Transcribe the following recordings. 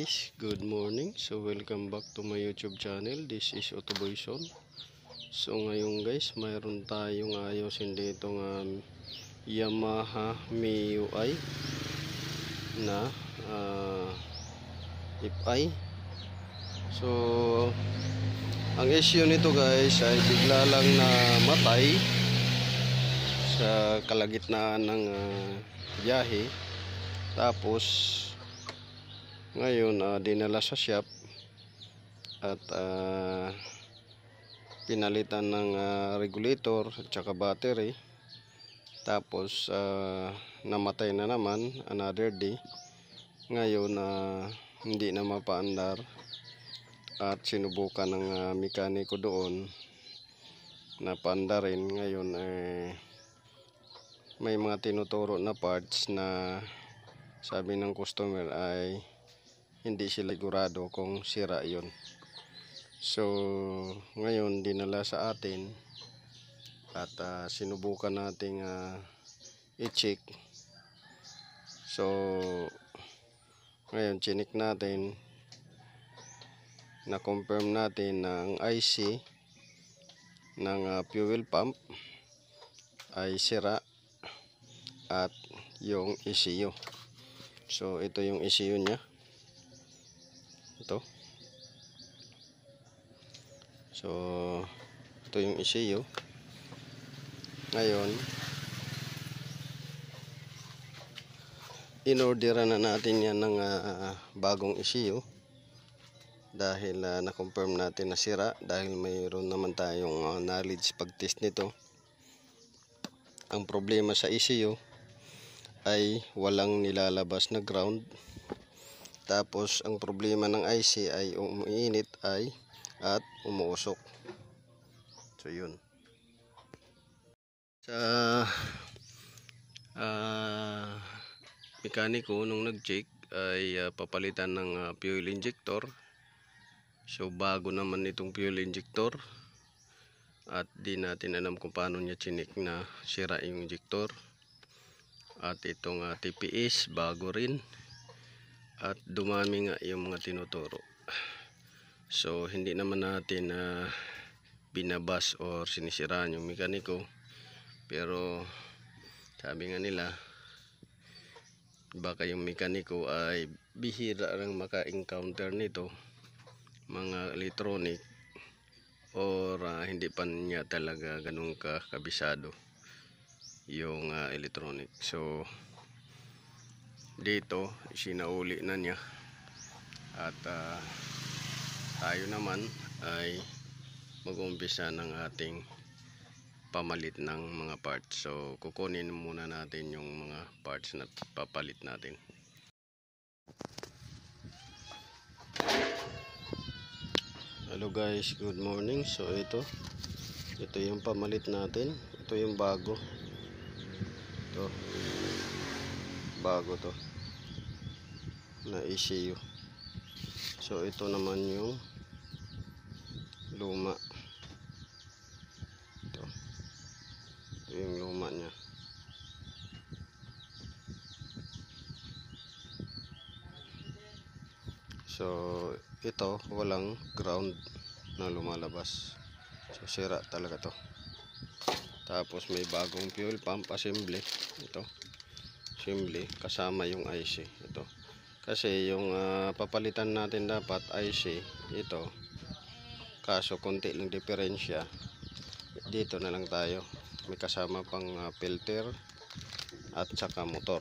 guys, good morning. So welcome back to my YouTube channel. This is Otoboyson. So ngayon guys, mayroon tayong ayusin dito ng Yamaha MIUI na FI. So ang issue nito guys ay bigla lang na matay sa kalagitnaan ng biyahe. Tapos ngayon dinala sa shop at pinalitan ng regulator at saka battery. Tapos namatay na naman another day. Ngayon hindi na mapaandar at sinubukan ng mekaniko doon na paandarin. Ngayon may mga tinuturo na parts na sabi ng customer ay hindi sila sigurado kung sira yun. So ngayon dinala sa atin at sinubukan nating i-check. So ngayon chinik natin, na-confirm natin na ang IC ng fuel pump ay sira at yung ECU. So ito yung ECU nya. Ito. So ito yung ECU. Ngayon in-orderan na natin yan ng bagong ECU dahil na-confirm natin na sira, dahil mayroon naman tayong knowledge pag-test nito. Ang problema sa ECU ay walang nilalabas na ground. Tapos ang problema ng IC ay umiinit at umuusok. So yun. Sa mekaniko nung nag-check ay papalitan ng fuel injector. So bago naman itong fuel injector at di natin alam kung paano niya chinik na sira yung injector. At itong TPS bago rin. At dumami nga yung mga tinuturo. So hindi naman natin binabas or sinisiraan yung mekaniko, pero sabi nga nila baka yung mekaniko ay bihira lang maka-encounter nito, mga electronic, or hindi pa niya talaga ganun kabisado yung electronic. So dito sinauli na niya at tayo naman ay mag-umpisa ng ating pamalit ng mga parts. So kukunin muna natin yung mga parts na papalit natin. Hello guys, good morning. So ito yung pamalit natin. Ito yung bago. Ito bago to na ECU. So ito naman yung luma. Ito yung luma nya. So ito walang ground na lumalabas. So sira talaga to. Tapos may bagong fuel pump assembly. Ito assembly kasama yung IC. Ito kasi yung papalitan natin dapat IC ito, kaso konti lang diferensya. Dito na lang tayo, may kasama pang filter at saka motor.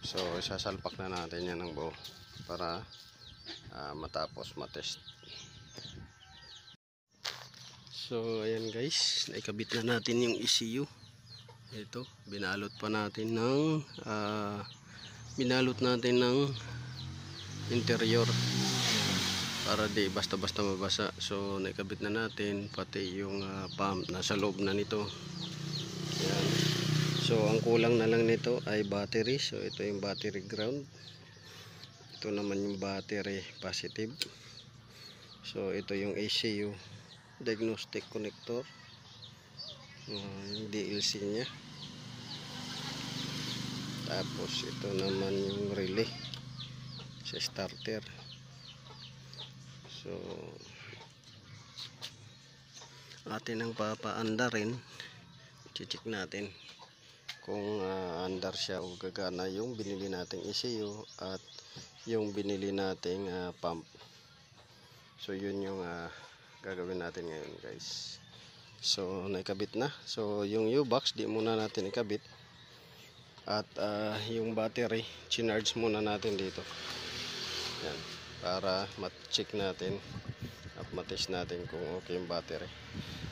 So isasalpak na natin yan ng buo para matapos matest. So ayan guys, naikabit na natin yung ECU. Ito binalot natin ng interior para di basta-basta mabasa. So naikabit na natin pati yung pump nasa loob na nito. Ayan. So ang kulang na lang nito ay battery. So ito yung battery ground, ito naman yung battery positive. So ito yung ECU diagnostic connector, yung DLC nya. Tapos ito naman yung relay. sa starter. So atin ang papaanda rin, check natin kung andar siya o gagana yung binili nating ECU at yung binili nating pump. So yun yung gagawin natin ngayon guys. So naikabit na. So yung U-box di muna natin ikabit. At yung battery chinarge muna natin dito. Yan, para ma-check natin at matest natin kung okay yung battery.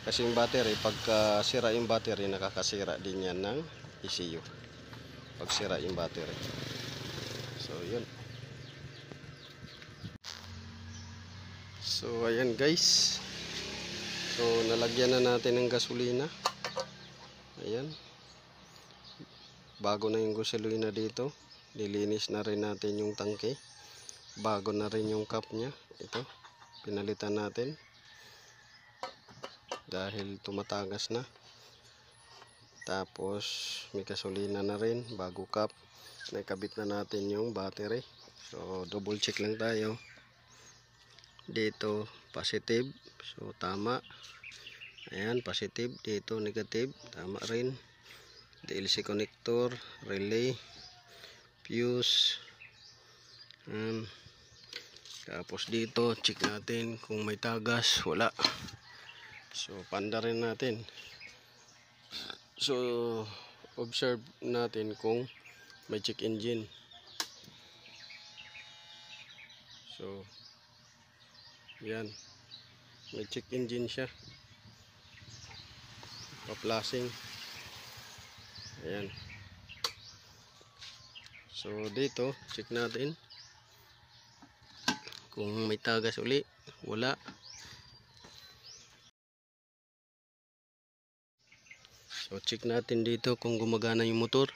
Kasi yung battery, pagka sira yung battery, nakakasira din yan ng ECU pag sira yung battery. So yun. So ayan guys. So nalagyan na natin ng gasolina. Ayan. Bago na yung gasolina dito. Nilinis na rin natin yung tangke. Bago na rin yung cap nya. Ito. Pinalitan natin. Dahil tumatagas na. Tapos may gasolina na rin. Bago cap. Nakabit na natin yung battery. So double check lang tayo. Dito positive. So tama. Ayan, positive. Dito negative. Tama rin. DLC connector, relay, fuse. Tapos dito, check natin kung may tagas. Wala. So, panda rin natin. So, observe natin kung may check engine. So, yan. May check engine siya. Pa-flashing. Ayan. So dito check natin kung may tagas uli. Wala. So check natin dito kung gumagana yung motor.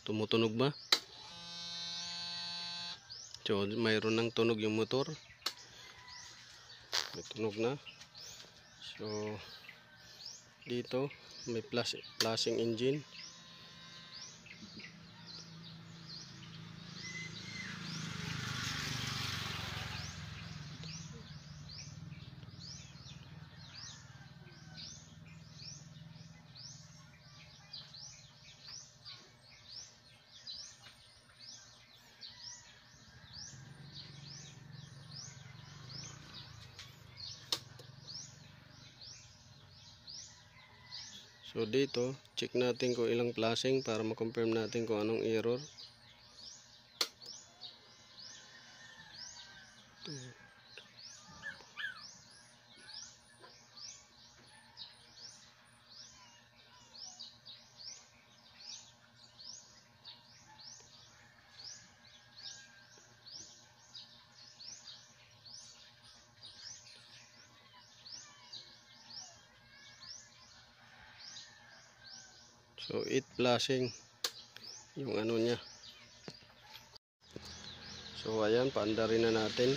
Tumutunog ba? So mayroon ng tunog yung motor. May tunog na. So dito may flashing engine. So dito, check natin kung ilang flashing para ma-confirm natin kung anong error. So 8 flashing yung ano niya. So ayan, paanda rin na natin.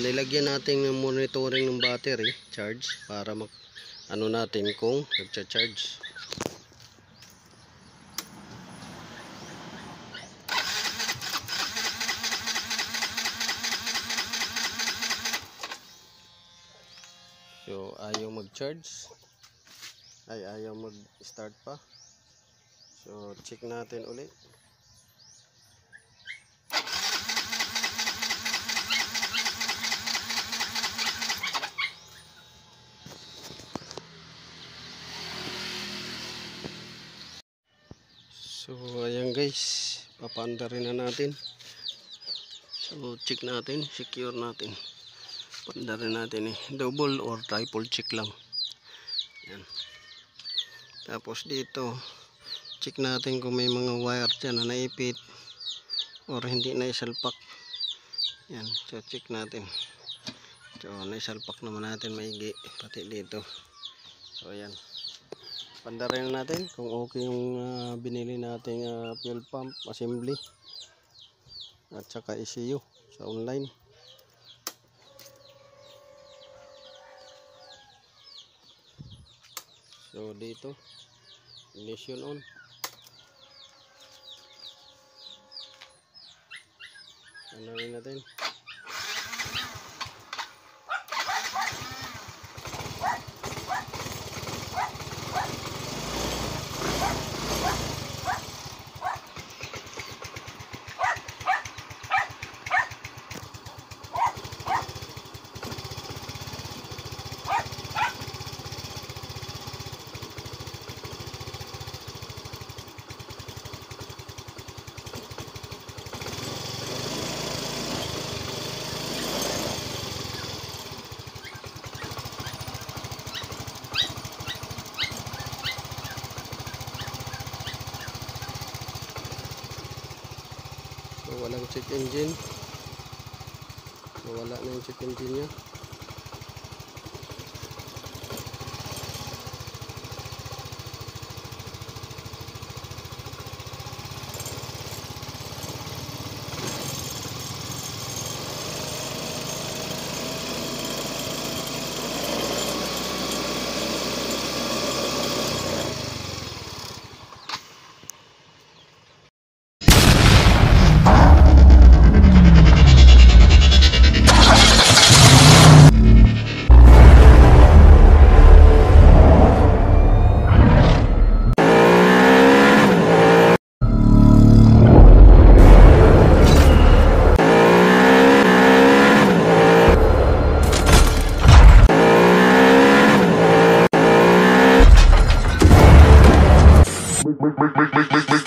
Nilagyan natin ng monitoring ng battery charge para ano natin kung nagcha-charge. So ayaw mag-charge. Ayaw mag-start pa. So check natin ulit. So ayan guys, papaanda rin na natin. So check natin, secure natin. Paanda rin natin double or triple check lang. Yan. Tapos dito, check natin kung may mga wire dyan na naipit or hindi na isalpak. Yan, so check natin. So naisalpak naman natin maigi pati dito. So ayan, panda rin natin kung okay yung binili nating fuel pump assembly at saka ECU sa online. So dito, ignition on. Ano rin natin. Walang check engine, nawala na yung check engine nya. Make